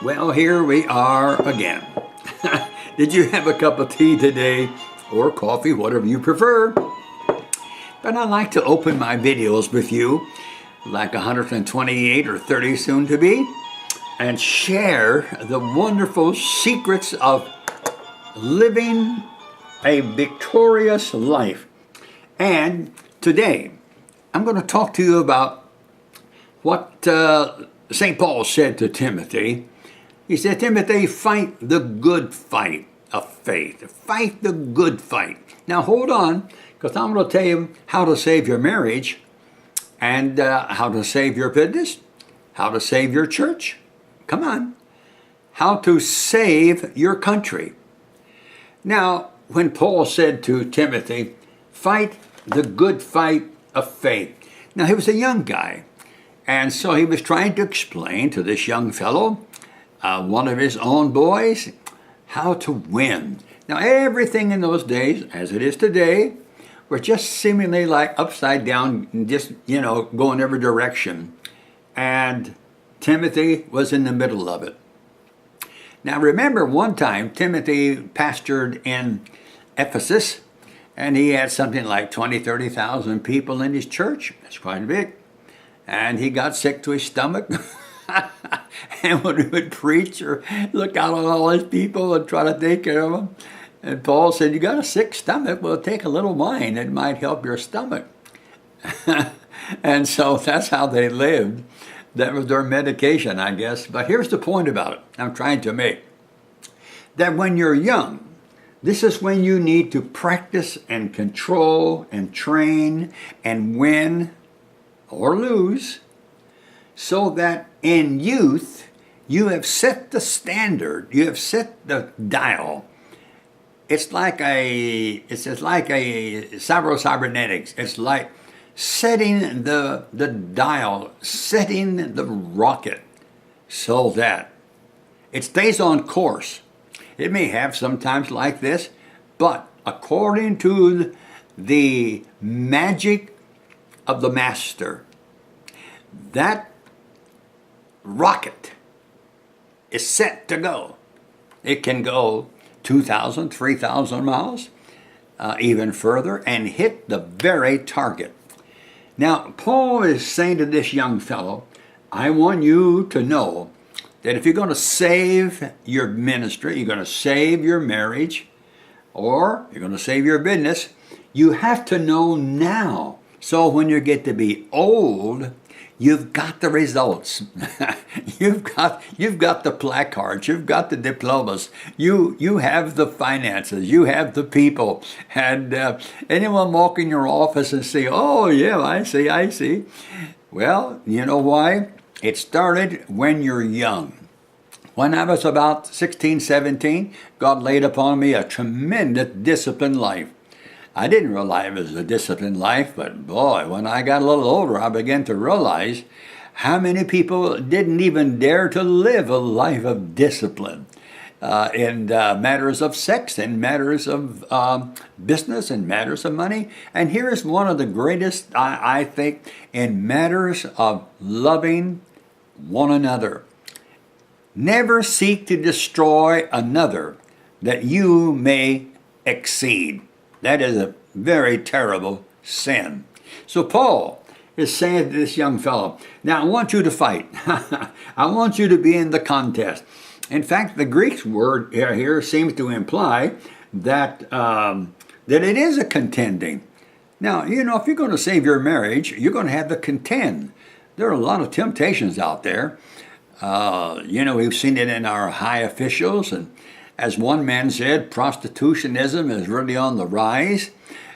Well, here we are again. Did you have a cup of tea today or coffee, whatever you prefer? But I like to open my videos with you, like 128 or 30 soon to be, and share the wonderful secrets of living a victorious life. And today, I'm going to talk to you about what St. Paul said to Timothy. He said, Timothy, fight the good fight of faith. Fight the good fight. Now hold on, because I'm going to tell you how to save your marriage and how to save your business, how to save your church. Come on. How to save your country. Now, when Paul said to Timothy, fight the good fight of faith. Now, he was a young guy. And so he was trying to explain to this young fellow, one of his own boys, how to win. Now, everything in those days, as it is today, were just seemingly like upside down, just, going every direction. And Timothy was in the middle of it. Now, remember one time Timothy pastored in Ephesus, and he had something like 30,000 people in his church. That's quite big. And he got sick to his stomach. And when he would preach or look out on all his people and try to take care of them, and Paul said, you got a sick stomach? Well, take a little wine. It might help your stomach. And so that's how they lived. That was their medication, I guess. But here's the point about it I'm trying to make. That when you're young, this is when you need to practice and control and train and win or lose, so that in youth you have set the standard, you have set the dial. It's like a cybernetics. It's like setting the dial, setting the rocket so that it stays on course. It may have sometimes like this, but according to the magic of the master, that rocket is set to go. It can go 2,000, 3,000 miles, even further, and hit the very target. Now, Paul is saying to this young fellow, I want you to know that if you're going to save your ministry, you're going to save your marriage, or you're going to save your business, you have to know now. So when you get to be old, you've got the results. you've got the placards. You've got the diplomas. You have the finances. You have the people. And anyone walk in your office and say, oh, yeah, I see. Well, you know why? It started when you're young. When I was about 16, 17, God laid upon me a tremendous disciplined life. I didn't realize it was a disciplined life, but boy, when I got a little older, I began to realize how many people didn't even dare to live a life of discipline in matters of sex, in matters of business, in matters of money. And here is one of the greatest, I think, in matters of loving one another. Never seek to destroy another that you may exceed. That is a very terrible sin. So Paul is saying to this young fellow, now I want you to fight. I want you to be in the contest. In fact, the Greek word here seems to imply that it is a contending. Now, if you're going to save your marriage, you're going to have to contend. There are a lot of temptations out there. We've seen it in our high officials, and as one man said, prostitutionism is really on the rise.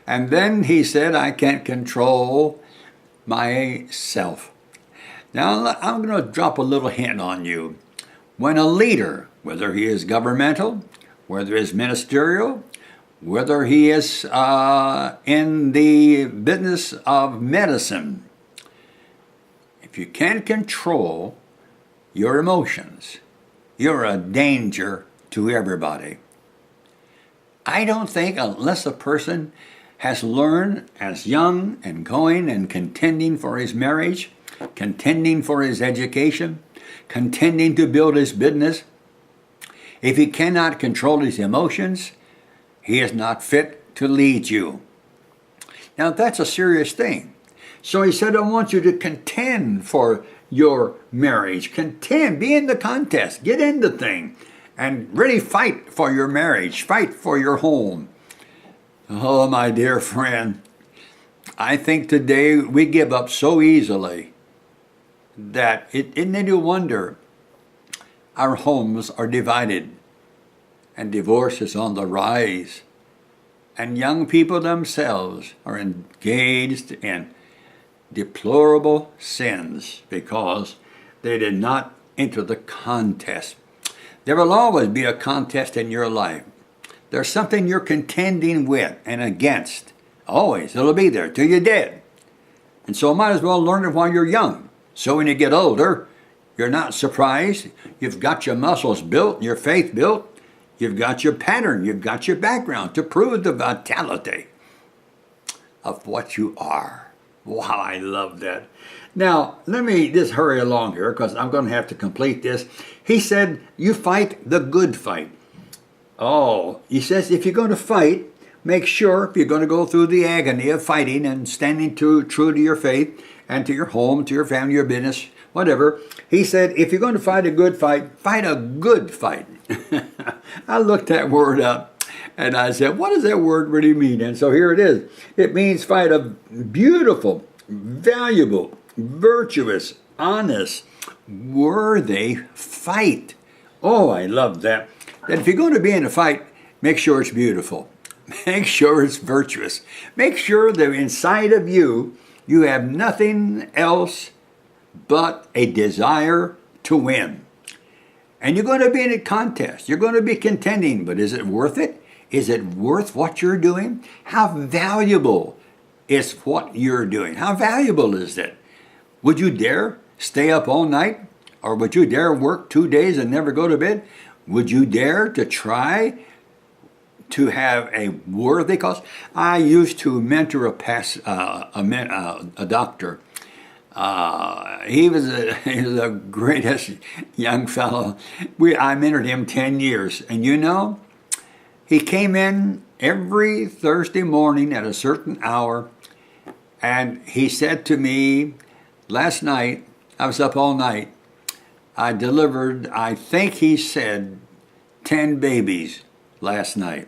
And then he said, I can't control myself. Now, I'm going to drop a little hint on you. When a leader, whether he is governmental, whether he is ministerial, whether he is in the business of medicine, if you can't control your emotions, you're a danger to everybody. I don't think unless a person has learned as young and going and contending for his marriage, contending for his education, contending to build his business, if he cannot control his emotions, he is not fit to lead you. Now that's a serious thing. So he said, I want you to contend for your marriage. Contend, be in the contest, get in the thing, and really fight for your marriage, fight for your home. Oh, my dear friend, I think today we give up so easily that isn't it a wonder our homes are divided and divorce is on the rise, and young people themselves are engaged in deplorable sins because they did not enter the contest. There will always be a contest in your life. There's something you're contending with and against. Always. It'll be there till you're dead. And so might as well learn it while you're young. So when you get older, you're not surprised. You've got your muscles built, your faith built. You've got your pattern. You've got your background to prove the vitality of what you are. Wow, I love that. Now, let me just hurry along here because I'm going to have to complete this. He said, you fight the good fight. Oh, he says, if you're going to fight, make sure if you're going to go through the agony of fighting and standing true to your faith and to your home, to your family, your business, whatever. He said, if you're going to fight a good fight, fight a good fight. I looked that word up and I said, what does that word really mean? And so here it is. It means fight a beautiful, valuable, virtuous, honest, worthy fight. Oh, I love that. That if you're going to be in a fight, make sure it's beautiful. Make sure it's virtuous. Make sure that inside of you, you have nothing else but a desire to win. And you're going to be in a contest. You're going to be contending, but is it worth it? Is it worth what you're doing? How valuable is what you're doing? How valuable is it? Would you dare stay up all night? Or would you dare work 2 days and never go to bed? Would you dare to try to have a worthy cause? I used to mentor a doctor. He was the greatest young fellow. I mentored him 10 years. And you know, he came in every Thursday morning at a certain hour. And he said to me, last night, I was up all night. I delivered, I think he said, 10 babies last night.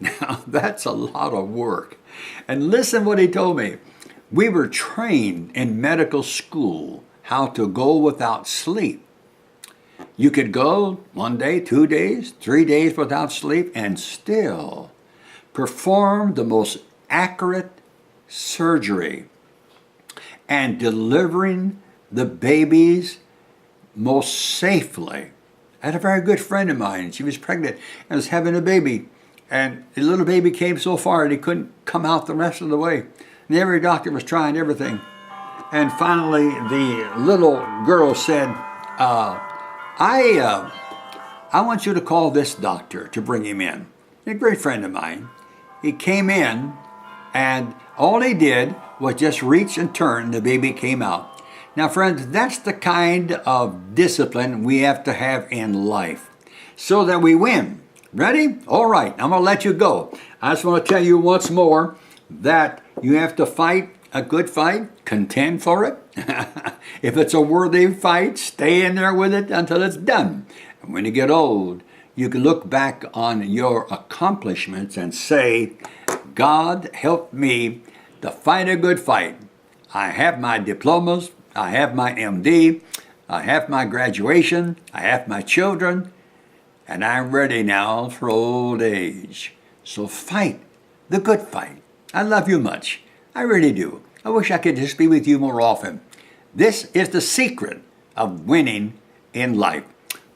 Now, that's a lot of work. And listen what he told me. We were trained in medical school how to go without sleep. You could go 1 day, 2 days, 3 days without sleep and still perform the most accurate surgery and delivering the babies most safely. I had a very good friend of mine. She was pregnant and was having a baby. And the little baby came so far that he couldn't come out the rest of the way. And every doctor was trying everything. And finally, the little girl said, I want you to call this doctor to bring him in. A great friend of mine. He came in, and all he did was just reach and turn. The baby came out. Now, friends, that's the kind of discipline we have to have in life so that we win. Ready? All right, I'm going to let you go. I just want to tell you once more that you have to fight a good fight, contend for it. If it's a worthy fight, stay in there with it until it's done. And when you get old, you can look back on your accomplishments and say, God helped me to fight a good fight. I have my diplomas. I have my MD. I have my graduation. I have my children. And I'm ready now for old age. So fight the good fight. I love you much. I really do. I wish I could just be with you more often. This is the secret of winning in life.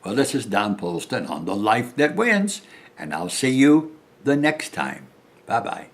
Well, this is Don Polston on The Life That Wins, and I'll see you the next time. Bye-bye.